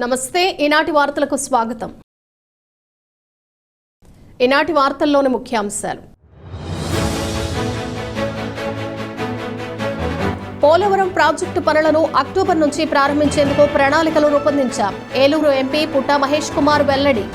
నమస్తే ఈనాటి వార్తలకు స్వాగతం. ఈనాటి వార్తల్లోని ముఖ్యాంశాలు. పోలవరం ప్రాజెక్టు పనులను అక్టోబర్ నుంచి ప్రారంభించేందుకు ప్రణాళికలు రూపొందించాం. ఏలూరు ఎంపీ పుట్టా మహేష్ కుమార్ వెల్లడి.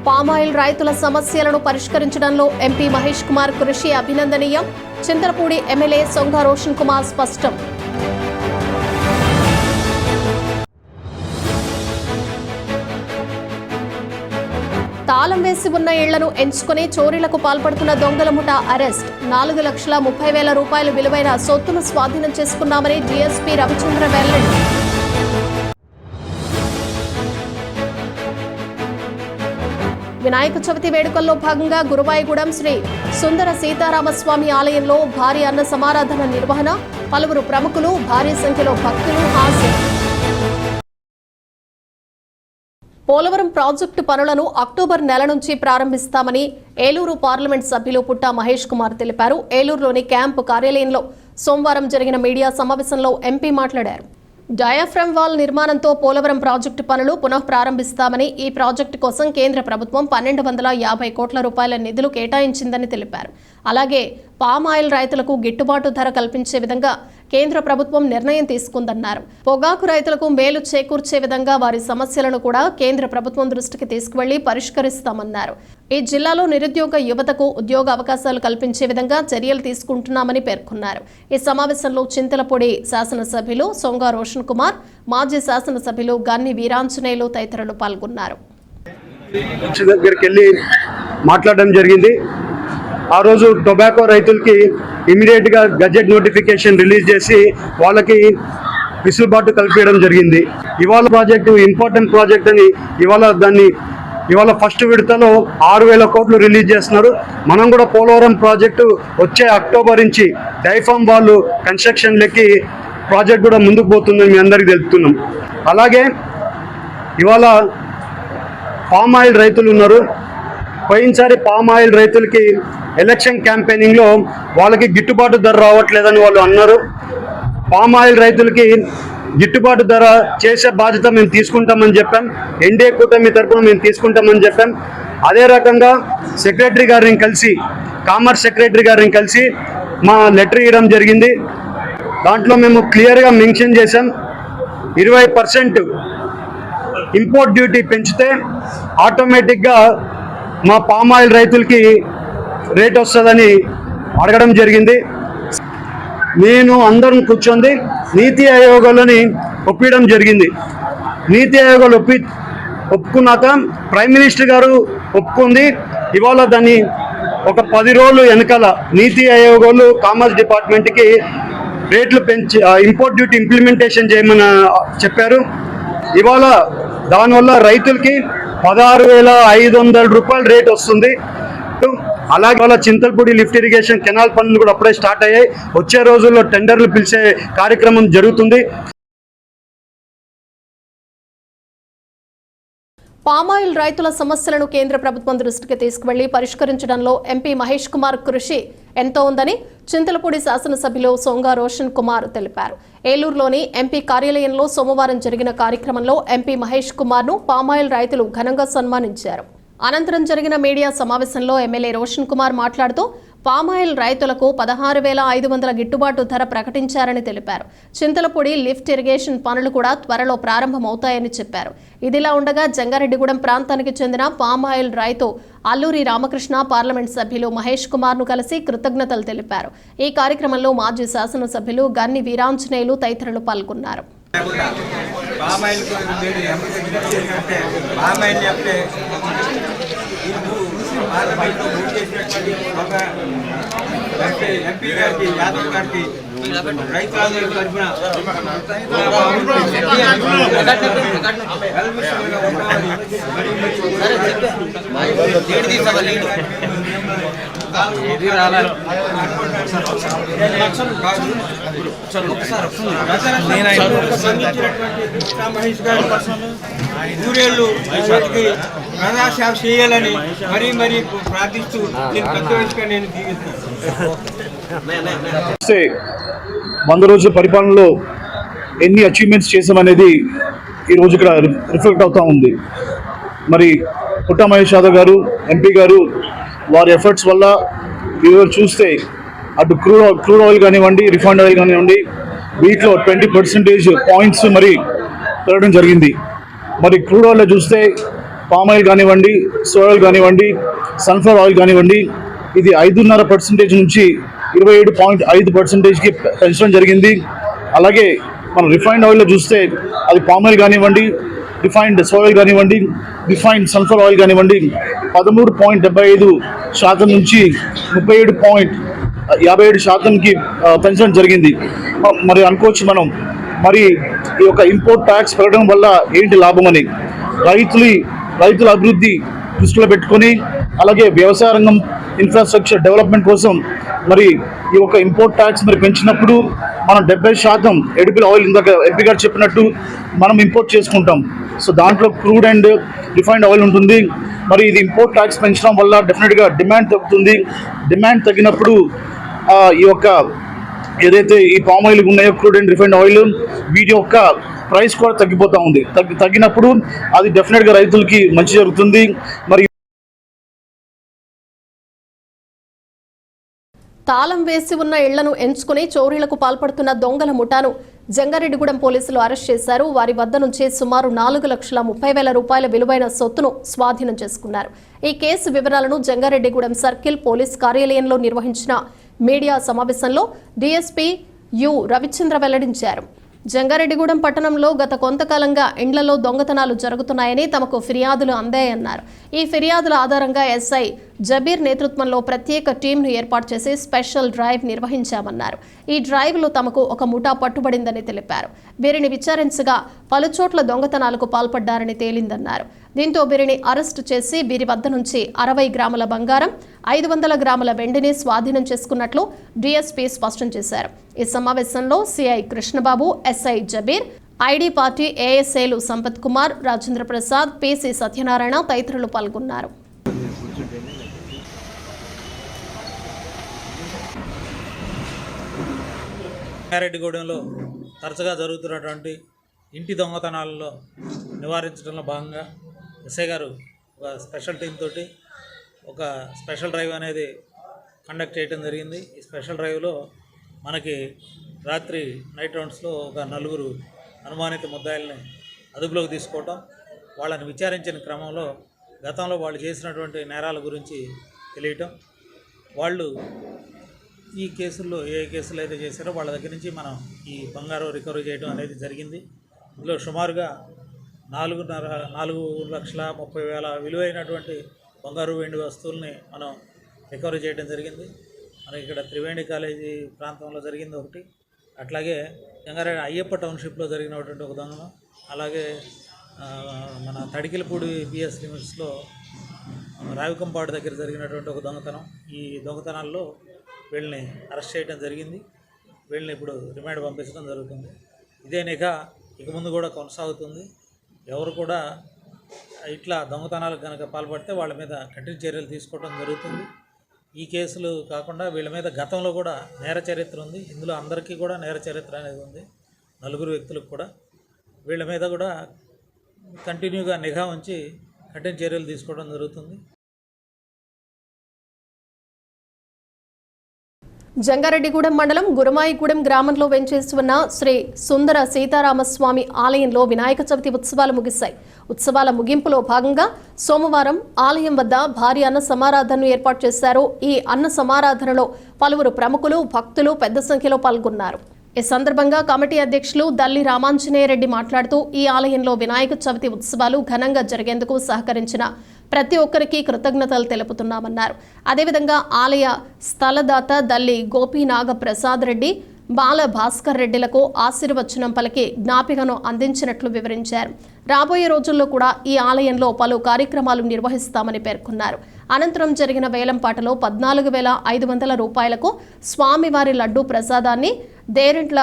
పామాయిల్ రైతుల సమస్యలను పరిష్కరించడంలో ఎంపీ మహేష్ కుమార్ కృషి అభినందనీయం. చింతలపూడి ఎమ్మెల్యే సొంగ రోషన్ కుమార్ స్పష్టం. తాళం వేసి ఉన్న ఇళ్లను ఎంచుకుని చోరీలకు పాల్పడుతున్న దొంగల ముఠా అరెస్ట్. 4,30,000 రూపాయల విలువైన సొత్తును స్వాధీనం చేసుకున్నామని డీఎస్పీ రవిచంద్ర వెల్లడి. వినాయక చవితి వేడుకల్లో భాగంగా గురువాయిగూడెం శ్రీ సుందర సీతారామస్వామి ఆలయంలో భారీ అన్న సమారాధన నిర్వహణ. పలువురు ప్రముఖులు, భారీ సంఖ్యలో భక్తులు హాజరు. పోలవరం ప్రాజెక్టు పనులను అక్టోబర్ నెల నుంచి ప్రారంభిస్తామని ఏలూరు పార్లమెంట్ సభ్యులు పుట్టా మహేష్ కుమార్ తెలిపారు. ఏలూరులోని క్యాంపు కార్యాలయంలో సోమవారం జరిగిన మీడియా సమావేశంలో ఎంపీ మాట్లాడారు. డయాఫ్రమ్ వాల్ నిర్మాణంతో పోలవరం ప్రాజెక్టు పనులు పునః ప్రారంభిస్తామని, ఈ ప్రాజెక్టు కోసం కేంద్ర ప్రభుత్వం 1,250 కోట్ల రూపాయల నిధులు కేటాయించిందని తెలిపారు. అలాగే పామాయిల్ రైతులకు గిట్టుబాటు ధర కల్పించే విధంగా కేంద్ర ప్రభుత్వం నిర్ణయం తీసుకుందన్నారు. పొగాకు రైతులకు మేలు చేకూర్చే విధంగా వారి సమస్యలను కూడా కేంద్ర ప్రభుత్వం దృష్టికి తీసుకువెళ్లి పరిష్కరిస్తామన్నారు. ఈ జిల్లాలో నిరుద్యోగ యువతకు ఉద్యోగ అవకాశాలు కల్పించే విధంగా చర్యలు తీసుకుంటున్నామని పేర్కొన్నారు. ఈ సమావేశంలో చింతలపూడి శాసనసభ్యులు సొంగ రోషన్ కుమార్, మాజీ శాసనసభ్యులు గన్ని వీరాంజనేయులు తదితరులు పాల్గొన్నారు. మాట్లాడడం జరిగింది. ఆ రోజు టొబాకో రైతులకి ఇమీడియట్ గా గజెట్ నోటిఫికేషన్ రిలీజ్ చేసి వాళ్ళకి వెసులుబాటు కల్పించడం జరిగింది. ఇవాళ ప్రాజెక్టు ఇంపార్టెంట్ ప్రాజెక్ట్ అని ఇవాళ ఫస్ట్ విడతలో 6,000 కోట్లు రిలీజ్ చేస్తున్నారు. మనం కూడా పోలవరం ప్రాజెక్టు వచ్చే అక్టోబర్ నుంచి డైఫామ్ వాళ్ళు కన్స్ట్రక్షన్ లెక్కి ప్రాజెక్ట్ కూడా ముందుకు పోతుందని మీ అందరికీ తెలుపుతున్నాం. అలాగే ఇవాళ పామ్ ఆయిల్ రైతులు ఉన్నారు. పోయినసారి పామ్ ఆయిల్ రైతులకి ఎలక్షన్ క్యాంపెయినింగ్లో వాళ్ళకి గిట్టుబాటు ధర రావట్లేదని వాళ్ళు అన్నారు. పామ్ ఆయిల్ రైతులకి గిట్టుబాటు ధర చేసే బాధ్యత మేము తీసుకుంటామని చెప్పాం. ఎన్డీఏ కూటమి తరఫున మేము తీసుకుంటామని చెప్పాం. అదే రకంగా సెక్రటరీ గారిని కలిసి, కామర్స్ సెక్రటరీ గారిని కలిసి మా లెటర్ ఇవ్వడం జరిగింది. దాంట్లో మేము క్లియర్గా మెన్షన్ చేసాం, 20% ఇంపోర్ట్ డ్యూటీ పెంచితే ఆటోమేటిక్గా మా పామ్ ఆయిల్ రైతులకి రేట్ వస్తుందని అడగడం జరిగింది. నేను అందరం కూర్చొని నీతి ఆయోగాలని ఒప్పించడం జరిగింది. నీతి ఆయోగాలు ఒప్పుకున్నాక ప్రైమ్ మినిస్టర్ గారు ఒప్పుకుంది. ఇవాళ దాన్ని ఒక 10 రోజులు వెనకాల నీతి ఆయోగాలు కామర్స్ డిపార్ట్మెంట్కి రేట్లు పెంచి ఇంపోర్ట్ డ్యూటీ ఇంప్లిమెంటేషన్ చేయమని చెప్పారు. ఇవాళ దానివల్ల రైతులకి 16,500 రూపాయలు రేట్ వస్తుంది. అలాగే వాళ్ళ చింతలపూడి లిఫ్ట్ ఇరిగేషన్ కెనాల్ పనులు కూడా అప్పుడే స్టార్ట్ అయ్యాయి. వచ్చే రోజుల్లో టెండర్లు పిలిచే కార్యక్రమం జరుగుతుంది. పామాయిల్ రైతుల సమస్యలను కేంద్ర ప్రభుత్వం దృష్టికి తీసుకువెళ్లి పరిష్కరించడంలో ఎంపీ మహేష్ కుమార్ కృషి ఎంతో ఉందని చింతలపూడి శాసనసభ్యులు సొంగ రోషన్ కుమార్ తెలిపారు. ఏలూరులోని ఎంపీ కార్యాలయంలో సోమవారం జరిగిన కార్యక్రమంలో ఎంపీ మహేష్ కుమార్ను పామాయిల్ రైతులు ఘనంగా సన్మానించారు. అనంతరం జరిగిన మీడియా సమావేశంలో ఎమ్మెల్యే రోషన్ కుమార్ మాట్లాడుతూ పామాయిల్ రైతులకు 16,500 గిట్టుబాటు ధర ప్రకటించారని తెలిపారు. చింతలపూడి లిఫ్ట్ ఇరిగేషన్ పనులు కూడా త్వరలో ప్రారంభమవుతాయని చెప్పారు. ఇదిలా ఉండగా జంగారెడ్డిగూడెం ప్రాంతానికి చెందిన పామాయిల్ రైతు అల్లూరి రామకృష్ణ పార్లమెంట్ సభ్యులు మహేష్ కుమార్ ను కలిసి కృతజ్ఞతలు తెలిపారు. ఈ కార్యక్రమంలో మాజీ శాసనసభ్యులు గన్ని వీరాంజనేయులు తదితరులు పాల్గొన్నారు. ఎంపీ గారికి, యాదవ్ గారికి, రైతులందరి తరఫున మహేష్ గారు ఊరేళ్ళు ప్రజాసేవ చేయాలని మరీ మరీ ప్రార్థిస్తూ నేను పెద్ద వయసుగా నేను జీవిస్తాను. 100 రోజుల పరిపాలనలో ఎన్ని అచీవ్మెంట్స్ చేసామనేది ఈరోజు ఇక్కడ రిఫ్లెక్ట్ అవుతూ ఉంది. మరి పుట్టా మహేష్ యాదవ్ గారు ఎంపీ గారు వారి ఎఫర్ట్స్ వల్ల ఈరోజు చూస్తే అటు క్రూడ్ ఆయిల్ కానివ్వండి, రిఫైండ్ ఆయిల్ కానివ్వండి, వీటిలో 20% పాయింట్స్ మరి పెరగడం జరిగింది. మరి క్రూడ్ ఆయిల్లో చూస్తే పామ్ ఆయిల్ కానివ్వండి, సోయా ఆయిల్ కానివ్వండి, సన్ఫ్లవర్ ఆయిల్ కానివ్వండి, ఇది 5.5% నుంచి 27.5%కి పెంచడం జరిగింది. అలాగే మనం రిఫైండ్ ఆయిల్లో చూస్తే అది పామ్ ఆయిల్ కానివ్వండి, రిఫైండ్ సోయా ఆయిల్ కానివ్వండి, రిఫైండ్ సన్ఫ్లవర్ ఆయిల్ కానివ్వండి 13.75% నుంచి 37.57%కి పెంచడం జరిగింది. మరి అనుకోవచ్చు మనం, మరి ఈ యొక్క ఇంపోర్ట్ ట్యాక్స్ పెరగడం వల్ల ఏంటి లాభం అని. రైతుల అభివృద్ధి దృష్టిలో పెట్టుకొని, అలాగే వ్యవసాయ రంగం ఇన్ఫ్రాస్ట్రక్చర్ డెవలప్మెంట్ కోసం మరి ఈ యొక్క ఇంపోర్ట్ ట్యాక్స్ మరి పెంచినప్పుడు మనం 70% ఎడిబుల్ ఆయిల్, ఇందాక ఎంపీ గారు చెప్పినట్టు మనం ఇంపోర్ట్ చేసుకుంటాం. సో దాంట్లో క్రూడ్ అండ్ రిఫైండ్ ఆయిల్ ఉంటుంది. మరి ఇది ఇంపోర్ట్ ట్యాక్స్ పెంచడం వల్ల డెఫినెట్గా డిమాండ్ తగ్గుతుంది. డిమాండ్ తగ్గినప్పుడు ఈ యొక్క ఏదైతే ఈ పామ్ ఆయిల్ ఉన్నాయో, క్రూడ్ అండ్ రిఫైండ్ ఆయిల్, వీటి యొక్క ప్రైస్ కూడా తగ్గిపోతూ ఉంది. తగ్గినప్పుడు అది డెఫినెట్గా రైతులకి మంచి జరుగుతుంది. మరి తాళం వేసి ఉన్న ఇళ్లను ఎంచుకుని చోరీలకు పాల్పడుతున్న దొంగల ముఠాను జంగారెడ్డిగూడెం పోలీసులు అరెస్ట్ చేశారు. వారి వద్ద నుంచి సుమారు 4,30,000 రూపాయల విలువైన సొత్తును స్వాధీనం చేసుకున్నారు. ఈ కేసు వివరాలను జంగారెడ్డిగూడెం సర్కిల్ పోలీస్ కార్యాలయంలో నిర్వహించిన మీడియా సమావేశంలో డీఎస్పీ యు రవిచంద్ర వెల్లడించారు. జంగారెడ్డిగూడెం పట్టణంలో గత కొంతకాలంగా ఇండ్లలో దొంగతనాలు జరుగుతున్నాయని తమకు ఫిర్యాదులు అందాయన్నారు. ఈ ఫిర్యాదుల ఆధారంగా ఎస్ఐ జబీర్ నేతృత్వంలో ప్రత్యేక టీంను ఏర్పాటు చేసి స్పెషల్ డ్రైవ్ నిర్వహించామన్నారు. ఈ డ్రైవ్లో తమకు ఒక ముఠా పట్టుబడిందని తెలిపారు. వీరిని విచారించగా పలుచోట్ల దొంగతనాలకు పాల్పడ్డారని తేలిందన్నారు. దీంతో వీరిని అరెస్టు చేసి వీరి వద్ద నుంచి 60 గ్రాముల బంగారం, 500 గ్రాముల వెండిని స్వాధీనం చేసుకున్నట్లు డీఎస్పీ స్పష్టం చేశారు. ఈ సమావేశంలో CI Krishnababu, SI Jabir, ID party ఏఎస్ఏలు సంపత్ కుమార్, రాజేంద్ర ప్రసాద్, పిసి సత్యనారాయణ తదితరులు పాల్గొన్నారు. జంగారెడ్డిగూడెంలో తరచుగా జరుగుతున్నటువంటి ఇంటి దొంగతనాలలో నివారించడంలో భాగంగా ఎస్ఐ గారు ఒక స్పెషల్ టీం తోటి ఒక స్పెషల్ డ్రైవ్ అనేది కండక్ట్ చేయడం జరిగింది. ఈ స్పెషల్ డ్రైవ్లో మనకి రాత్రి నైట్ రౌండ్స్లో ఒక 4 అనుమానిత ముద్దాయిల్ని అదుపులోకి తీసుకోవటం, వాళ్ళని విచారించిన క్రమంలో గతంలో వాళ్ళు చేసినటువంటి నేరాల గురించి తెలియటం, వాళ్ళు ఈ కేసుల్లో ఏ కేసులు అయితే చేశారో వాళ్ళ దగ్గర నుంచి మనం ఈ బంగారం రికవరీ చేయడం అనేది జరిగింది. ఇందులో సుమారుగా 4,30,000 విలువైనటువంటి బంగారు వెండి వస్తువుల్ని మనం రికవరీ చేయడం జరిగింది. మనకి ఇక్కడ త్రివేణి కాలేజీ ప్రాంతంలో జరిగింది ఒకటి, అట్లాగే జంగారెడ్డి అయ్యప్ప టౌన్షిప్లో జరిగినటువంటి ఒక దొంగతనం, అలాగే మన తడికిలపూడి బిఎస్ లిమిట్స్లో రావికంపాడు దగ్గర జరిగినటువంటి ఒక దొంగతనం. ఈ దొంగతనాల్లో వీళ్ళని అరెస్ట్ చేయడం జరిగింది. వీళ్ళని ఇప్పుడు రిమాండ్ పంపించడం జరుగుతుంది. ఇదే నిఘా ఇక ముందు కూడా కొనసాగుతుంది. ఎవరు కూడా ఇట్లా దొంగతనాలకు కనుక పాల్పడితే వాళ్ళ మీద కఠిన చర్యలు తీసుకోవడం జరుగుతుంది. ఈ కేసులు కాకుండా వీళ్ళ మీద గతంలో కూడా నేర చరిత్ర ఉంది. ఇందులో అందరికీ కూడా నేర చరిత్ర అనేది ఉంది. 4 వ్యక్తులకు కూడా వీళ్ళ మీద కూడా కంటిన్యూగా నిఘా ఉంచి కఠిన చర్యలు తీసుకోవడం జరుగుతుంది. జంగారెడ్డిగూడెం మండలం గురమాయిగూడెం గ్రామంలో వెంచేసి ఉన్న శ్రీ సుందర సీతారామస్వామి ఆలయంలో వినాయక చవితి ఉత్సవాలు ముగిశాయి. ఉత్సవాల ముగింపులో భాగంగా సోమవారం ఆలయం వద్ద భారీ అన్న సమారాధనను ఏర్పాటు చేశారు. ఈ అన్న సమారాధనలో పలువురు ప్రముఖులు, భక్తులు పెద్ద సంఖ్యలో పాల్గొన్నారు. ఈ సందర్భంగా కమిటీ అధ్యక్షులు దల్లి రామాంజనేయరెడ్డి మాట్లాడుతూ ఈ ఆలయంలో వినాయక చవితి ఉత్సవాలు ఘనంగా జరిగేందుకు సహకరించిన ప్రతి ఒక్కరికి కృతజ్ఞతలు తెలుపుతున్నామన్నారు. అదేవిధంగా ఆలయ స్థలదాత దల్లి గోపీనాగ ప్రసాద్ రెడ్డి, బాల భాస్కర్ రెడ్డిలకు ఆశీర్వచనం పలికి జ్ఞాపికను అందించినట్లు వివరించారు. రాబోయే రోజుల్లో కూడా ఈ ఆలయంలో పలు కార్యక్రమాలు నిర్వహిస్తామని పేర్కొన్నారు. అనంతరం జరిగిన వేలంపాటలో 14,500 రూపాయలకు స్వామివారి లడ్డూ ప్రసాదాన్ని దేరెంట్ల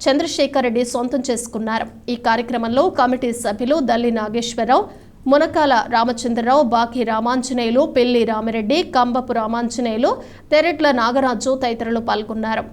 చంద్రశేఖర్ రెడ్డి సొంతం చేసుకున్నారు. ఈ కార్యక్రమంలో కమిటీ సభ్యులు దల్లి నాగేశ్వరరావు, మునకాల రామచంద్రరావు, బాకి రామాంజనేయులు, పెళ్లి రామిరెడ్డి, కంబపు రామాంజనేయులు, తెరెట్ల నాగరాజు తదితరులు పాల్గొన్నారు.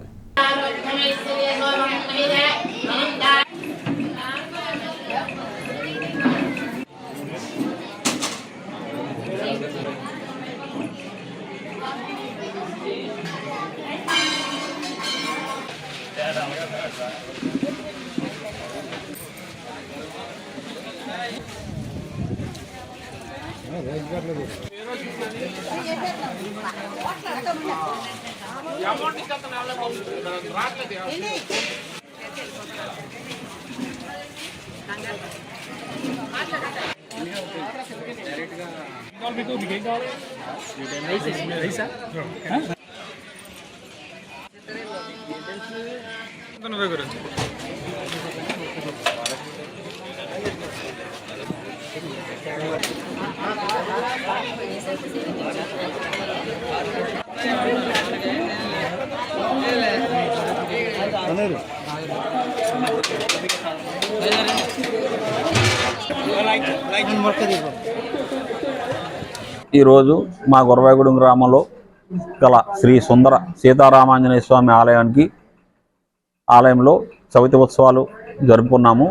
ఈరోజు మా గురవాయగూడెం గ్రామంలో గల శ్రీ సుందర సీతారామాంజనేయ స్వామి ఆలయంలో చవితి ఉత్సవాలు జరుపుకున్నాము.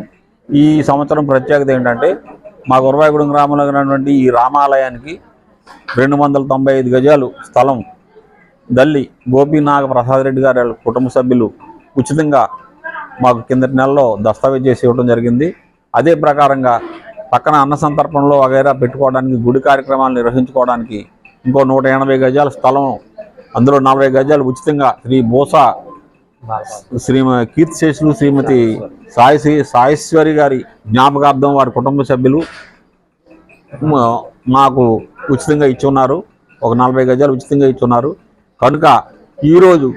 ఈ సంవత్సరం ప్రత్యేకత ఏంటంటే మా గురవాయగూడెం గ్రామంలో ఉన్నటువంటి ఈ రామాలయానికి 295 గజాలు స్థలం దల్లి గోపీనాగ ప్రసాద్ రెడ్డి గారి కుటుంబ సభ్యులు ఉచితంగా మాకు కిందటి నెలలో దస్తావేజ్ చేసి ఇవ్వడం జరిగింది. అదే ప్రకారంగా పక్కన అన్న సంతర్పణలో వగైరా పెట్టుకోవడానికి, గుడి కార్యక్రమాలు నిర్వహించుకోవడానికి ఇంకో 180 గజాల స్థలం, అందులో 40 గజాలు ఉచితంగా కీర్తిశేషులు శ్రీమతి సాయేశ్వరి గారి జ్ఞాపకార్థం వారి కుటుంబ సభ్యులు మాకు ఉచితంగా ఇచ్చున్నారు. ఒక 40 గజాలు ఉచితంగా ఇచ్చున్నారు. కనుక ఈరోజు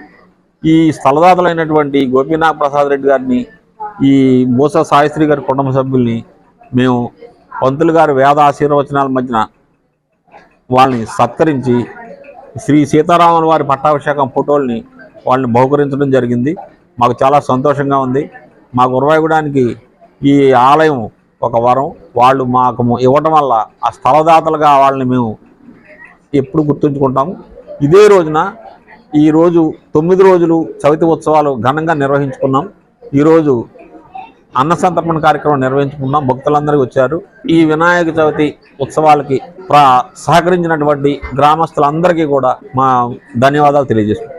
ఈ స్థలదాతలైనటువంటి గోపీనాథ ప్రసాద్ రెడ్డి గారిని, ఈ బోసా సాయిశ్రీ గారి కుటుంబ సభ్యుల్ని మేము పంతులు గారి వేద ఆశీర్వచనాల మధ్యన వాళ్ళని సత్కరించి శ్రీ సీతారాముల వారి పట్టాభిషేకం ఫోటోల్ని వాళ్ళని బహుకరించడం జరిగింది. మాకు చాలా సంతోషంగా ఉంది. మా గురవాయగూడానికి ఈ ఆలయం ఒక వరం. వాళ్ళు మాకు ఇవ్వటం వల్ల ఆ స్థలదాతలుగా వాళ్ళని మేము ఎప్పుడు గుర్తుంచుకుంటాము. ఇదే రోజున ఈరోజు 9 రోజులు చవితి ఉత్సవాలు ఘనంగా నిర్వహించుకున్నాం. ఈరోజు అన్న సంతర్పణ కార్యక్రమం నిర్వహించుకున్నాం. భక్తులందరూ వచ్చారు. ఈ వినాయక చవితి ఉత్సవాలకి సహకరించినటువంటి గ్రామస్తులందరికీ కూడా మా ధన్యవాదాలు తెలియజేస్తున్నాం.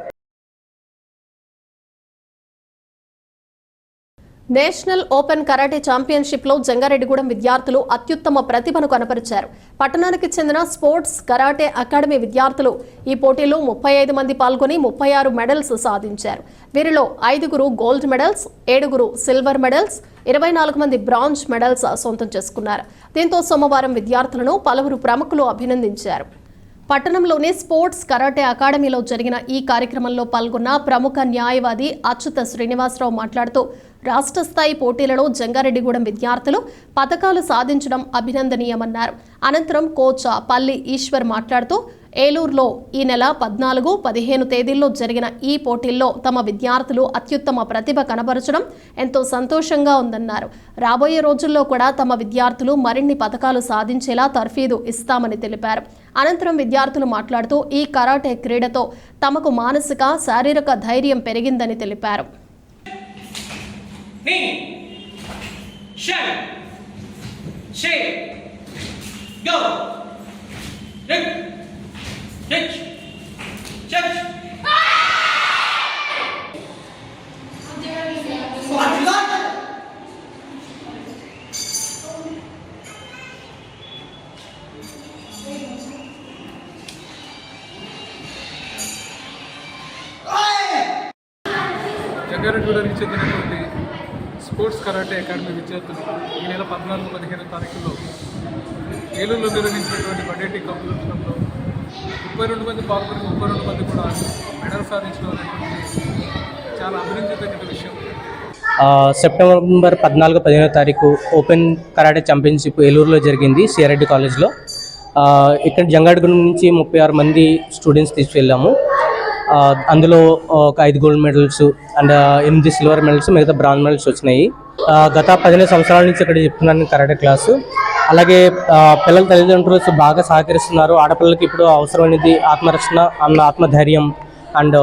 నేషనల్ ఓపెన్ కరాటే ఛాంపియన్షిప్ లో జంగారెడ్డిగూడెం విద్యార్థులు అత్యుత్తమ ప్రతిభను కనపరిచారు. పట్టణానికి చెందిన స్పోర్ట్స్ కరాటే అకాడమీ విద్యార్థులు ఈ పోటీలో 35 మంది పాల్గొని 36 మెడల్స్ సాధించారు. వీరిలో 5 గోల్డ్ మెడల్స్, 7 సిల్వర్ మెడల్స్, 24 మంది బ్రాంజ్ మెడల్స్ సొంతం చేసుకున్నారు. దీంతో సోమవారం విద్యార్థులను పలువురు ప్రముఖులు అభినందించారు. పట్టణంలోని స్పోర్ట్స్ కరాటే అకాడమీలో జరిగిన ఈ కార్యక్రమంలో పాల్గొన్న ప్రముఖ న్యాయవాది అచ్యుత శ్రీనివాసరావు మాట్లాడుతూ, రాష్ట్ర స్థాయి పోటీలలో జంగారెడ్డిగూడెం విద్యార్థులు పతకాలు సాధించడం అభినందనీయమన్నారు. అనంతరం కోచ్ పల్లి ఈశ్వర్ మాట్లాడుతూ, ఏలూరులో ఈ నెల 14, 15 తేదీల్లో జరిగిన ఈ పోటీల్లో తమ విద్యార్థులు అత్యుత్తమ ప్రతిభ కనబరచడం ఎంతో సంతోషంగా ఉందన్నారు. రాబోయే రోజుల్లో కూడా తమ విద్యార్థులు మరిన్ని పతకాలు సాధించేలా తర్ఫీదు ఇస్తామని తెలిపారు. అనంతరం విద్యార్థులు మాట్లాడుతూ, ఈ కరాటే క్రీడతో తమకు మానసిక, శారీరక ధైర్యం పెరిగిందని తెలిపారు. జంగారెడ్డిగూడెంకి చెందినటువంటి స్పోర్ట్స్ కరాటే అకాడమీ విద్యార్థులు ఈ నెల 14, 15 తారీఖుల్లో ఏలూరులో నిర్వహించినటువంటి బడేటి కాంపిటీషన్లో 32 మంది పాల్గొని 32 మంది కూడా మెడల్ సాధించడం అనేటువంటి చాలా అభినందించదగిన విషయం. సెప్టెంబర్ 14-15 తారీఖు ఓపెన్ కరాటే ఛాంపియన్షిప్ ఏలూరులో జరిగింది సిఆర్ఐటి కాలేజ్లో. ఇక్కడ జంగారెడ్డిగూడెం నుంచి 36 మంది స్టూడెంట్స్ తీసుకెళ్ళాము. అందులో ఒక 5 gold medals and 8 silver medals, మిగతా బ్రాంజ్ మెడల్స్ వచ్చినాయి. గత 15 సంవత్సరాల నుంచి ఇక్కడ చెప్తున్నాను కరాటే క్లాసు. అలాగే పిల్లల తల్లిదండ్రులు బాగా సహకరిస్తున్నారు. ఆడపిల్లలకి ఇప్పుడు అవసరమైనది ఆత్మరక్షణ అన్న ఆత్మధైర్యం అండ్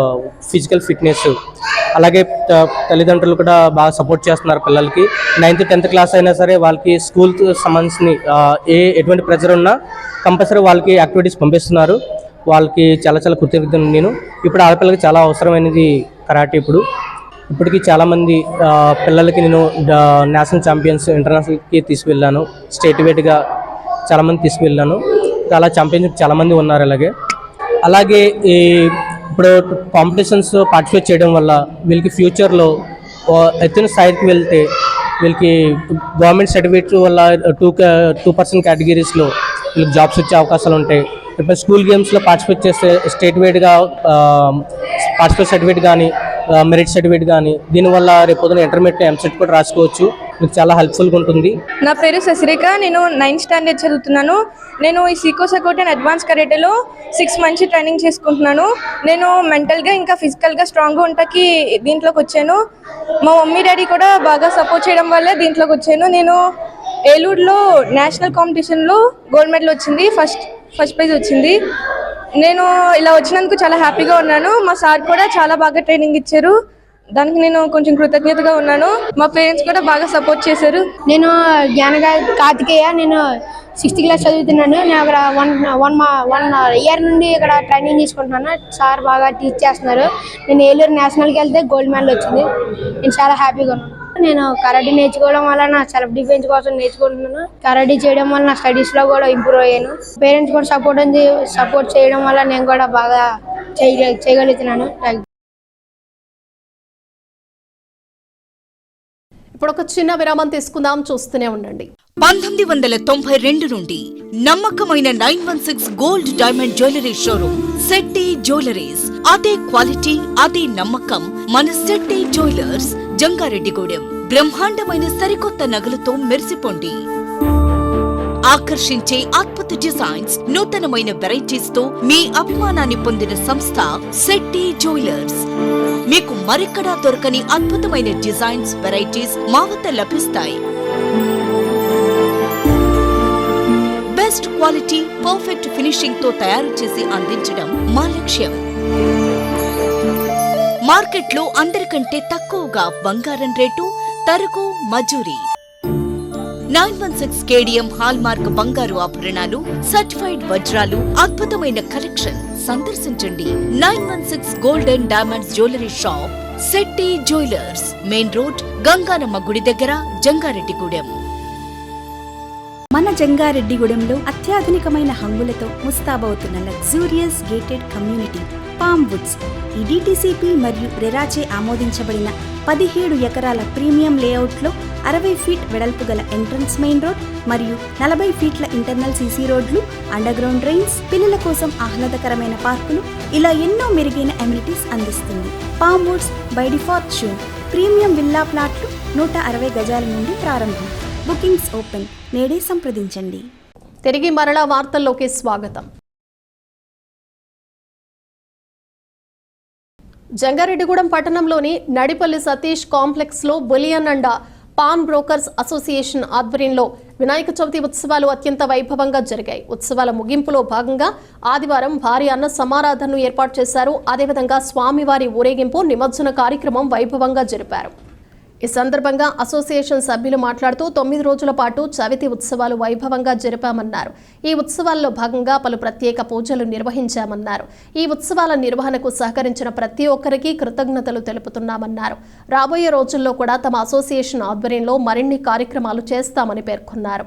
ఫిజికల్ ఫిట్నెస్. అలాగే తల్లిదండ్రులు కూడా బాగా సపోర్ట్ చేస్తున్నారు పిల్లలకి. 9th 10th క్లాస్ అయినా సరే వాళ్ళకి స్కూల్కి సంబంధించిన ఎటువంటి ప్రెజర్ ఉన్నా కంపల్సరీ వాళ్ళకి యాక్టివిటీస్ పంపిస్తున్నారు. వాళ్ళకి చాలా చాలా కృతజ్ఞతలు. నేను ఇప్పుడు ఆడపిల్లలకి చాలా అవసరమైనది కరాటే. ఇప్పటికీ చాలామంది పిల్లలకి నేను నేషనల్ ఛాంపియన్స్ ఇంటర్నేషనల్కి తీసుకువెళ్ళాను. స్టేట్ వైడ్గా చాలామంది తీసుకువెళ్ళాను. చాలా ఛాంపియన్షిప్ చాలామంది ఉన్నారు. అలాగే ఇప్పుడు కాంపిటీషన్స్ పార్టిసిపేట్ చేయడం వల్ల వీళ్ళకి ఫ్యూచర్లో ఎత్తైన స్థాయికి వెళ్తే వీళ్ళకి గవర్నమెంట్ సర్టిఫికేట్ వల్ల 2% కేటగిరీస్లో వీళ్ళకి జాబ్స్ వచ్చే అవకాశాలు ఉంటాయి. ఇప్పుడు స్కూల్ గేమ్స్లో పార్టిసిపేట్ చేస్తే స్టేట్ వైడ్గా పార్టిసిపేట్ సర్టిఫికేట్ కానీ మెరిట్ సర్టిఫికేట్ కానీ దీనివల్ల రేపు పొద్దున ఇంటర్మీడియట్ ఎంసెట్ కూడా రాసుకోవచ్చు. మీకు చాలా హెల్ప్ఫుల్గా ఉంటుంది. నా పేరు శశిరేఖ. నేను 9th స్టాండర్డ్ చదువుతున్నాను. నేను ఈ Seeko సకోట్ and advance కరాటేలో 6 months training చేసుకుంటున్నాను. నేను మెంటల్గా ఇంకా ఫిజికల్గా స్ట్రాంగ్గా ఉండటానికి దీంట్లోకి వచ్చాను. మా మమ్మీ డాడీ కూడా బాగా సపోర్ట్ చేయడం వల్లే దీంట్లోకి వచ్చాను. నేను ఏలూరులో నేషనల్ కాంపిటీషన్లో గోల్డ్ మెడల్ వచ్చింది, ఫస్ట్ ప్రైజ్ వచ్చింది. నేను ఇలా వచ్చినందుకు చాలా హ్యాపీగా ఉన్నాను. మా సార్ కూడా చాలా బాగా ట్రైనింగ్ ఇచ్చారు. దానికి నేను కొంచెం కృతజ్ఞతగా ఉన్నాను. మా పేరెంట్స్ కూడా బాగా సపోర్ట్ చేశారు. నేను కార్తికేయ. నేను 6th క్లాస్ చదువుతున్నాను. నేను అక్కడ వన్ ఇయర్ నుండి ఇక్కడ ట్రైనింగ్ తీసుకుంటున్నాను. సార్ బాగా టీచ్ చేస్తున్నారు. నేను ఏలూరు నేషనల్కి వెళ్తే గోల్డ్ మెడల్ వచ్చింది. నేను చాలా హ్యాపీగా ఉన్నాను. నేను కరాటే నేర్చుకోవడం వల్ల నా సెల్ఫ్ డిఫెన్స్ కోసం నేర్చుకుంటున్నాను. కరాటే చేయడం వల్ల నా స్టడీస్లో కూడా ఇంప్రూవ్ అయ్యాను. పేరెంట్స్ కూడా సపోర్ట్ చేయడం వల్ల నేను కూడా బాగా చేయగలుగుతున్నాను. ఇప్పుడు ఒక చిన్న విరామం తీసుకుందాం, చూస్తూనే ఉండండి. 1992 నుండి నమ్మకమైన 916 gold diamond jewellery showroom Shetty jewelleries. అదే క్వాలిటీ, అదే నమ్మకం మన శెట్టి జ్యువెలర్స్, జంగారెడ్డిగూడెం. బ్రహ్మాండమైన సరికొత్త నగలతో మెరిసిపోండి. ఆకర్షించే అద్భుత డిజైన్స్, నూతనమైన వెరైటీస్ తో మీ అభిమానాన్ని పొందిన సంస్థ శెట్టి జ్యువెలర్స్. మీకు మరెక్కడా దొరకని అద్భుతమైన డిజైన్స్, వెరైటీస్ మా వద్ద లభిస్తాయి. బెస్ట్ క్వాలిటీ, పర్ఫెక్ట్ ఫినిషింగ్ తో తయారు చేసి అందించడం మా లక్ష్యం. మార్కెట్లో అందరికంటే తక్కువగా బంగారం రేటు, తరుగు, మజూరీ. 916 కేడిఎం హాల్ మార్క్ బంగారు ఆభరణాలు, సర్టిఫైడ్ వజ్రాలు, అద్భుతమైన కలెక్షన్. సందర్శించండి 916 golden diamonds jewellery shop, Shetty jewellers, main road, Ganganamma గుడి దగ్గర, జంగారెడ్డిగూడెం. మన జంగారెడ్డిగూడెంలో అత్యాధునికమైన హంగులతో ముస్తాబవుతున్న luxurious gated community palm woods. ఈ డిటిసిపి మరియు రెరాచే ఆమోదించబడిన 17 ఎకరాల ప్రీమియం లేఅవుట్లో 60 ఫీట్ వెడల్పు గల ఎంట్రన్స్ మెయిన్ రోడ్ మరియు 40 ఫీట్ల ఇంటర్నల్ సీసీ రోడ్లు, అండర్ గ్రౌండ్ డ్రైన్స్, పిల్లల కోసం ఆహ్లాదకరమైన పార్కులు, ఇలా ఎన్నో మెరుగైన అమ్యూనిటీస్ అందిస్తుంది. Palm Woods by default zone premium villa ప్లాట్లు 160 గజాల నుండి ప్రారంభం. Bookings open. నేడే సంప్రదించండి. తిరిగి మరలా వార్తల్లోకి స్వాగతం. జంగారెడ్డిగూడెం పట్టణంలోని నడిపల్లి సతీష్ కాంప్లెక్స్లో bullion and pawn brokers association ఆధ్వర్యంలో వినాయక చవితి ఉత్సవాలు అత్యంత వైభవంగా జరిగాయి. ఉత్సవాల ముగింపులో భాగంగా ఆదివారం భారీ అన్న సమారాధనను ఏర్పాటు చేశారు. అదేవిధంగా స్వామివారి ఊరేగింపు, నిమజ్జన కార్యక్రమం వైభవంగా జరిపారు. ఈ సందర్భంగా అసోసియేషన్ సభ్యులు మాట్లాడుతూ 9 రోజుల పాటు చవితి ఉత్సవాలు వైభవంగా జరిపామన్నారు. ఈ ఉత్సవాల్లో భాగంగా పలు ప్రత్యేక పూజలు నిర్వహించామన్నారు. ఈ ఉత్సవాల నిర్వహణకు సహకరించిన ప్రతి ఒక్కరికి కృతజ్ఞతలు తెలుపుతున్నామన్నారు. రాబోయే రోజుల్లో కూడా తమ అసోసియేషన్ ఆధ్వర్యంలో మరిన్ని కార్యక్రమాలు చేస్తామని పేర్కొన్నారు.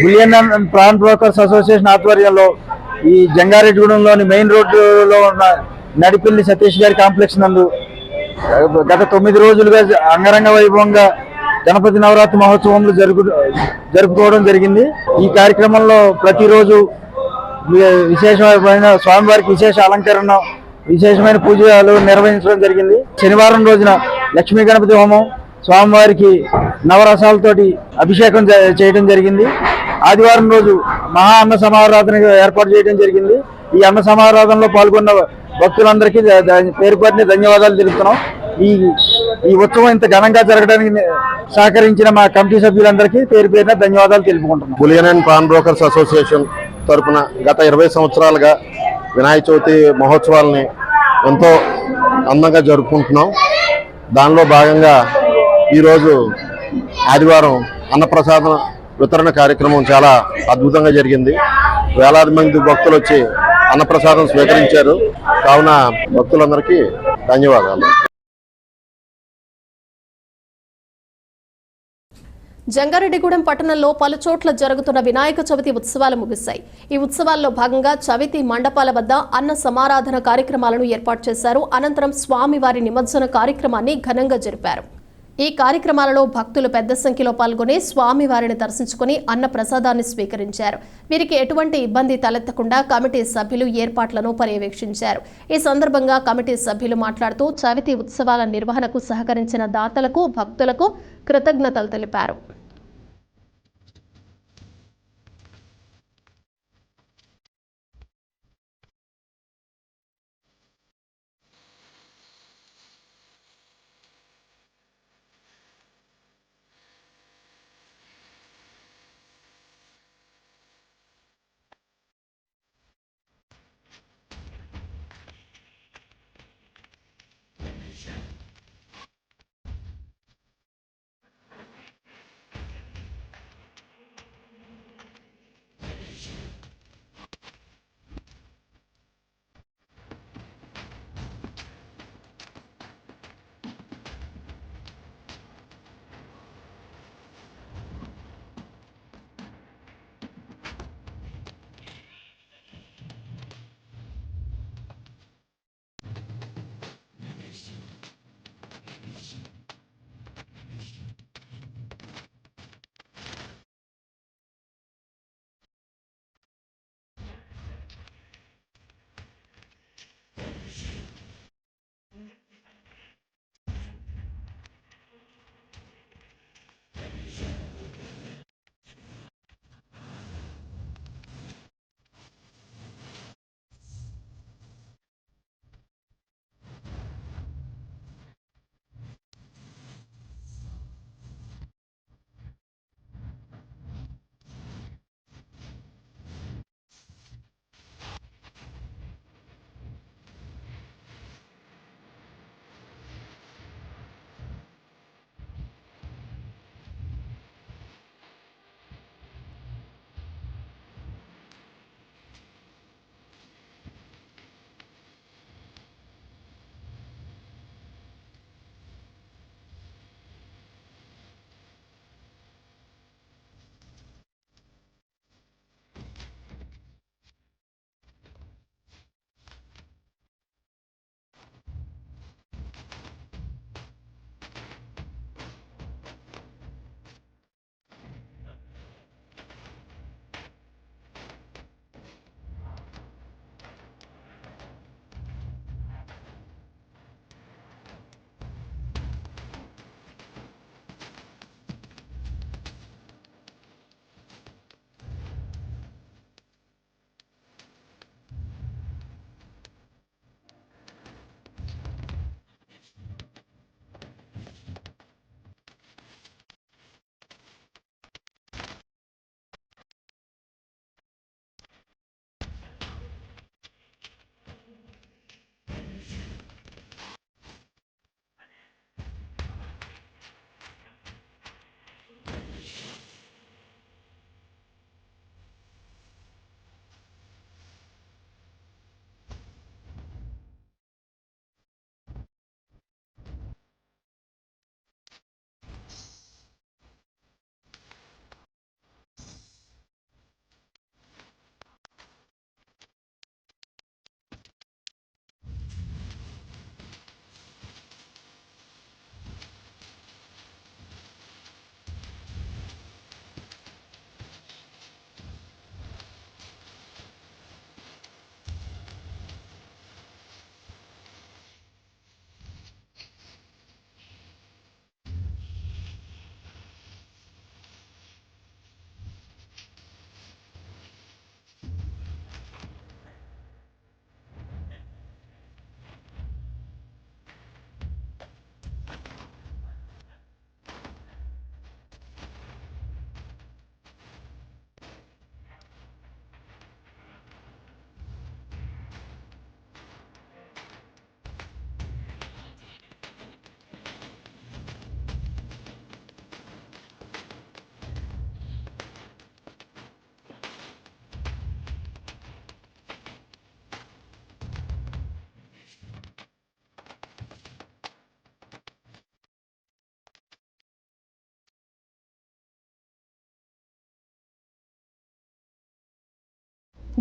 Bullion and pawn brokers association ఆధ్వర్యంలో ఈ జంగారెడ్డిగూడెంలోని మెయిన్ రోడ్డులో ఉన్న నడిపిల్లి సతీష్ గారి కాంప్లెక్స్ నందు గత 9 రోజులుగా అంగరంగ వైభవంగా గణపతి నవరాత్రి మహోత్సవంలో జరుపుకోవడం జరిగింది. ఈ కార్యక్రమంలో ప్రతిరోజు విశేషమైన స్వామివారికి విశేష అలంకరణ, విశేషమైన పూజలు నిర్వహించడం జరిగింది. శనివారం రోజున లక్ష్మీ గణపతి హోమం, స్వామివారికి నవరసాలతోటి అభిషేకం చేయడం జరిగింది. ఆదివారం రోజు మహా అన్న సమారాధన ఏర్పాటు చేయడం జరిగింది. ఈ అన్న సమారాధనలో పాల్గొన్న భక్తులందరికీ పేరు పేరున ధన్యవాదాలు తెలుపుతున్నాం. ఈ ఉత్సవం ఇంత ఘనంగా జరగడానికి సహకరించిన మా కమిటీ సభ్యులందరికీ పేరు పేరున ధన్యవాదాలు తెలుపుకుంటున్నాం. Bullion and pawn brokers association తరఫున గత 20 సంవత్సరాలుగా వినాయక చవితి మహోత్సవాలని ఎంతో అందంగా జరుపుకుంటున్నాం. దానిలో భాగంగా ఈరోజు ఆదివారం అన్నప్రసాదం వితరణ కార్యక్రమం చాలా అద్భుతంగా జరిగింది. వేలాది మంది భక్తులు వచ్చి అన్నప్రసాదం స్వీకరించారు. కావున భక్తులందరికీ ధన్యవాదాలు. జంగారెడ్డిగూడెం పట్టణంలో పలు చోట్ల జరుగుతున్న వినాయక చవితి ఉత్సవాలు ముగిశాయి. ఈ ఉత్సవాల్లో భాగంగా చవితి మండపాల వద్ద అన్న సమారాధన కార్యక్రమాలను ఏర్పాటు చేశారు. అనంతరం స్వామివారి నిమజ్జన కార్యక్రమాన్ని ఘనంగా జరిపారు. ఈ కార్యక్రమాలలో భక్తులు పెద్ద సంఖ్యలో పాల్గొని స్వామివారిని దర్శించుకుని అన్న ప్రసాదాన్ని స్వీకరించారు. వీరికి ఎటువంటి ఇబ్బంది తలెత్తకుండా కమిటీ సభ్యులు ఏర్పాట్లను పర్యవేక్షించారు. ఈ సందర్భంగా కమిటీ సభ్యులు మాట్లాడుతూ చవితి ఉత్సవాల నిర్వహణకు సహకరించిన దాతలకు, భక్తులకు కృతజ్ఞతలు తెలిపారు.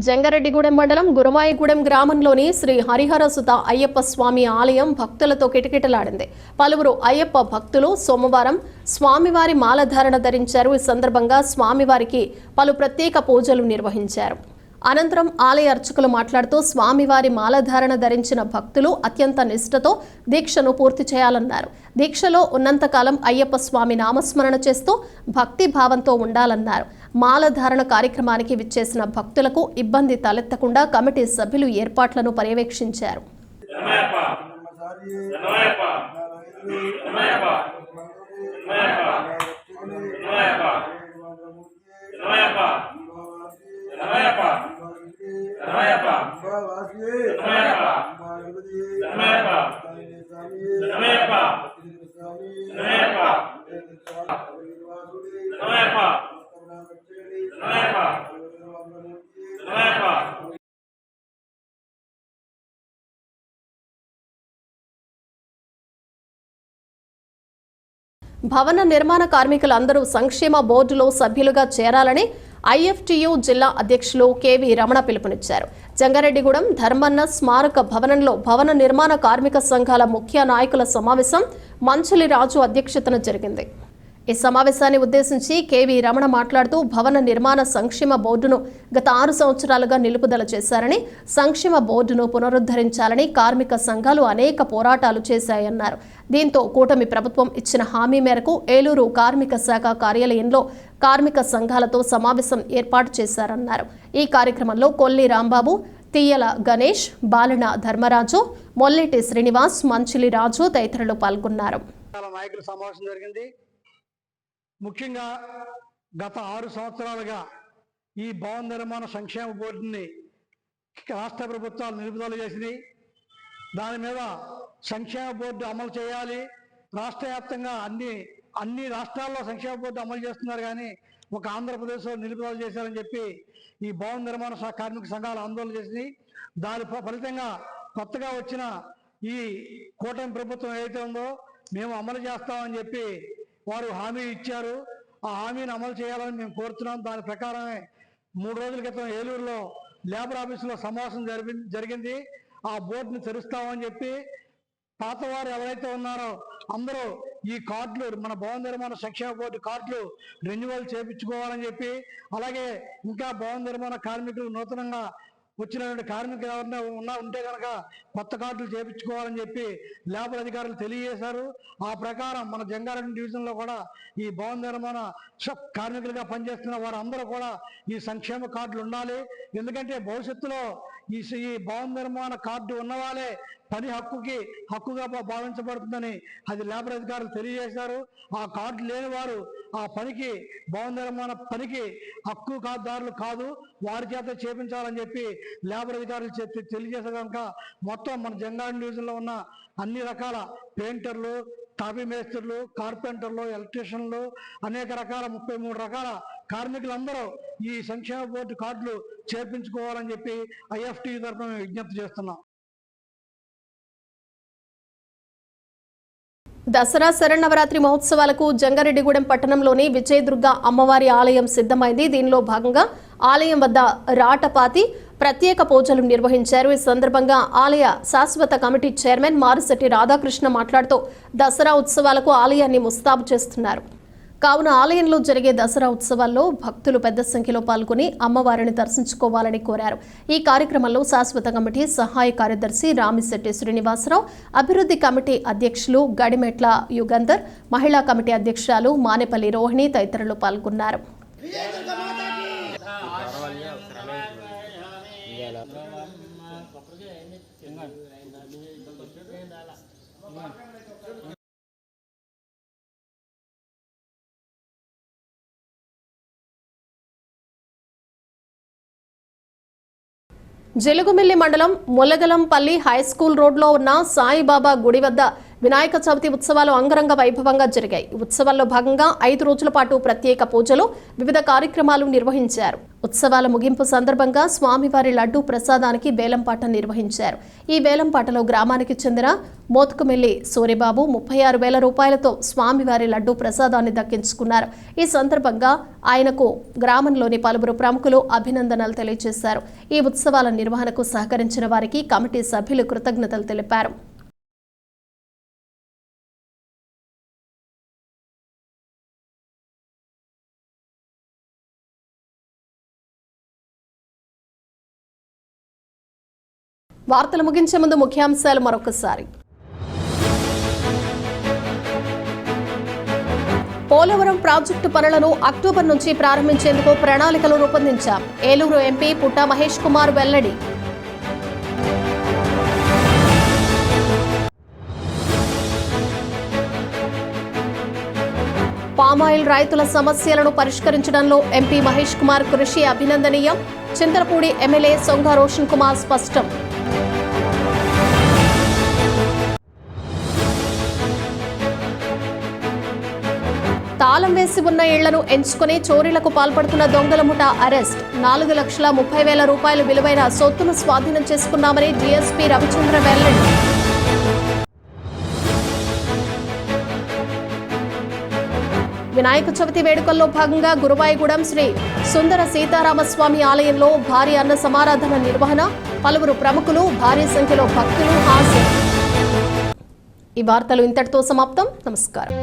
జంగారెడ్డిగూడెం మండలం గురవాయిగూడెం గ్రామంలోని శ్రీ హరిహరసుత అయ్యప్ప స్వామి ఆలయం భక్తులతో కిటకిటలాడింది. పలువురు అయ్యప్ప భక్తులు సోమవారం స్వామివారి మాలధారణ ధరించారు. ఈ సందర్భంగా స్వామివారికి పలు ప్రత్యేక పూజలు నిర్వహించారు. అనంతరం ఆలయ అర్చకులు మాట్లాడుతూ స్వామివారి మాలధారణ ధరించిన భక్తులు అత్యంత నిష్ఠతో దీక్షను పూర్తి చేయాలన్నారు. దీక్షలో ఉన్నంతకాలం అయ్యప్ప స్వామి నామస్మరణ చేస్తూ భక్తి భావంతో ఉండాలన్నారు. మాలధారణ కార్యక్రమానికి విచ్చేసిన భక్తులకు ఇబ్బంది తలెత్తకుండా కమిటీ సభ్యులు ఏర్పాట్లను పర్యవేక్షించారు. భవన నిర్మాణ కార్మికులందరూ సంక్షేమ బోర్డులో సభ్యులుగా చేరాలని ఐఎఫ్టియు జిల్లా అధ్యక్షులు కెవి రమణ పిలుపునిచ్చారు. జంగారెడ్డిగూడెం ధర్మన్న స్మారక భవనంలో భవన నిర్మాణ కార్మిక సంఘాల ముఖ్య నాయకుల సమావేశం మంచలి రాజు అధ్యక్షతన జరిగింది. ఈ సమావేశాన్ని ఉద్దేశించి కెవి రమణ మాట్లాడుతూ భవన నిర్మాణ సంక్షేమ బోర్డును గత 6 సంవత్సరాలుగా నిలుపుదల చేశారని, సంక్షేమ బోర్డును పునరుద్ధరించాలని కార్మిక సంఘాలు అనేక పోరాటాలు చేశాయన్నారు. దీంతో కూటమి ప్రభుత్వం ఇచ్చిన హామీ మేరకు ఏలూరు కార్మిక శాఖ కార్యాలయంలో కార్మిక సంఘాలతో సమావేశం ఏర్పాటు చేశారన్నారు. ఈ కార్యక్రమంలో కొల్లి రాంబాబు, తీయల గణేష్, బాలన ధర్మరాజు, మొల్లెటి శ్రీనివాస్, మంచిలి రాజు తదితరులు పాల్గొన్నారు. ముఖ్యంగా గత 6 సంవత్సరాలుగా ఈ భవన నిర్మాణ సంక్షేమ బోర్డుని రాష్ట్ర ప్రభుత్వాలు నిలుపుదల చేసినాయి. దాని మీద సంక్షేమ బోర్డు అమలు చేయాలి. రాష్ట్ర వ్యాప్తంగా అన్ని రాష్ట్రాల్లో సంక్షేమ బోర్డు అమలు చేస్తున్నారు, కానీ ఒక ఆంధ్రప్రదేశ్లో నిలుపుదల చేశారని చెప్పి ఈ భవన నిర్మాణ కార్మిక సంఘాలు ఆందోళన చేసినాయి. దాని ఫలితంగా కొత్తగా వచ్చిన ఈ కూటమి ప్రభుత్వం ఏదైతే ఉందో మేము అమలు చేస్తామని చెప్పి వారు హామీ ఇచ్చారు. ఆ హామీని అమలు చేయాలని మేము కోరుతున్నాం. దాని ప్రకారమే 3 రోజుల క్రితం ఏలూరులో లేబర్ ఆఫీసులో సమావేశం జరిగింది. ఆ బోర్డుని తెరుస్తామని చెప్పి పాతవారు ఎవరైతే ఉన్నారో అందరూ ఈ కార్డులు, మన భవన నిర్మాణ సంక్షేమ బోర్డు కార్డులు రెన్యువల్ చేయించుకోవాలని చెప్పి, అలాగే ఇంకా భవన నిర్మాణ కార్మికులు నూతనంగా వచ్చినటువంటి కార్మికులు ఎవరైనా ఉంటే కనుక కొత్త కార్డులు చేయించుకోవాలని చెప్పి లేబర్ అధికారులు తెలియజేశారు. ఆ ప్రకారం మన జంగారెడ్డి డివిజన్లో కూడా ఈ భవన నిర్మాణ కార్మికులుగా పనిచేస్తున్న వారు అందరూ కూడా ఈ సంక్షేమ కార్డులు ఉండాలి. ఎందుకంటే భవిష్యత్తులో ఈ భవన నిర్మాణ కార్డు ఉన్నవాళ్ళే పని హక్కుగా భావించబడుతుందని అది లేబర్ అధికారులు తెలియజేశారు. ఆ కార్డు లేని వారు ఆ పనికి, భవన నిర్మాణ పనికి హక్కుదారులు కాదు, వారి చేత చేపించాలని చెప్పి లేబర్ అధికారులు తెలియజేసే కనుక మొత్తం మన జంగారెడ్డి డివిజన్లో ఉన్న అన్ని రకాల పెయింటర్లు, టాపీ మేస్త్రులు, కార్పెంటర్లు, ఎలక్ట్రీషియన్లు, అనేక రకాల 33 రకాల కార్మికులందరూ ఈ సంక్షేమ బోర్డు కార్డులు చేర్పించుకోవాలని చెప్పి ఐఎఫ్టీ తరఫున మేము విజ్ఞప్తి చేస్తున్నాం. దసరా శరన్నవరాత్రి మహోత్సవాలకు జంగారెడ్డిగూడెం పట్టణంలోని విజయదుర్గ అమ్మవారి ఆలయం సిద్ధమైంది. దీనిలో భాగంగా ఆలయం వద్ద రాటపాతి ప్రత్యేక పూజలు నిర్వహించారు. ఈ సందర్భంగా ఆలయ శాశ్వత కమిటీ చైర్మన్ మారిశెట్టి రాధాకృష్ణ మాట్లాడుతూ దసరా ఉత్సవాలకు ఆలయాన్ని ముస్తాబు చేస్తున్నారు. కావున ఆలయంలో జరిగే దసరా ఉత్సవాల్లో భక్తులు పెద్ద సంఖ్యలో పాల్గొని అమ్మవారిని దర్శించుకోవాలని కోరారు. ఈ కార్యక్రమంలో శాశ్వత కమిటీ సహాయ కార్యదర్శి రామిశెట్టి శ్రీనివాసరావు, అభివృద్ధి కమిటీ అధ్యక్షులు గడిమెట్ల యుగంధర్, మహిళా కమిటీ అధ్యక్షురాలు మానేపల్లి రోహిణి తదితరులు పాల్గొన్నారు. జిలుగుమిల్లి మండలం ములగలంపల్లి హైస్కూల్ రోడ్లో ఉన్న సాయిబాబా గుడి వద్ద వినాయక చవితి ఉత్సవాలు అంగరంగ వైభవంగా జరిగాయి. ఉత్సవాల్లో భాగంగా 5 రోజుల పాటు ప్రత్యేక పూజలు, వివిధ కార్యక్రమాలు నిర్వహించారు. ఉత్సవాల ముగింపు సందర్భంగా స్వామివారి లడ్డూ ప్రసాదానికి వేలంపాట నిర్వహించారు. ఈ వేలంపాటలో గ్రామానికి చెందిన మోత్కుమెల్లి సూరిబాబు 36,000 రూపాయలతో స్వామివారి లడ్డూ ప్రసాదాన్ని దక్కించుకున్నారు. ఈ సందర్భంగా ఆయనకు గ్రామంలోని పలువురు ప్రముఖులు అభినందనలు తెలియజేశారు. ఈ ఉత్సవాల నిర్వహణకు సహకరించిన వారికి కమిటీ సభ్యులు కృతజ్ఞతలు తెలిపారు. వార్తలు ముగించే ముందు ముఖ్యాంశాలు మరొకసారి. పోలవరం ప్రాజెక్టు పనులను అక్టోబర్ నుంచి ప్రారంభించేందుకు ప్రణాళికలు రూపొందించాం. ఏలూరు ఎంపీ పుట్టా మహేష్ కుమార్ వెల్లడి. పామాయిల్ రైతుల సమస్యలను పరిష్కరించడంలో ఎంపీ మహేష్ కుమార్ కృషి అభినందనీయం. చింతలపూడి ఎమ్మెల్యే సొంగ రోషన్ కుమార్ స్పష్టం. తాళం వేసి ఉన్న ఇళ్లను ఎంచుకుని చోరీలకు పాల్పడుతున్న దొంగల ముఠా అరెస్ట్. 4,30,000 రూపాయలు విలువైన సొత్తును స్వాధీనం చేసుకున్నామని డీఎస్పీ రవిచంద్ర వెల్లడి. వినాయక చవితి వేడుకల్లో భాగంగా గురువాయిగూడెం శ్రీ సుందర సీతారామస్వామి ఆలయంలో భారీ అన్న సమారాధన నిర్వహణ. పలువురు ప్రముఖులు, భారీ సంఖ్యలో భక్తులు హాజరు. ఈ వార్తలు ఇంతటితో సమాప్తం. నమస్కారం.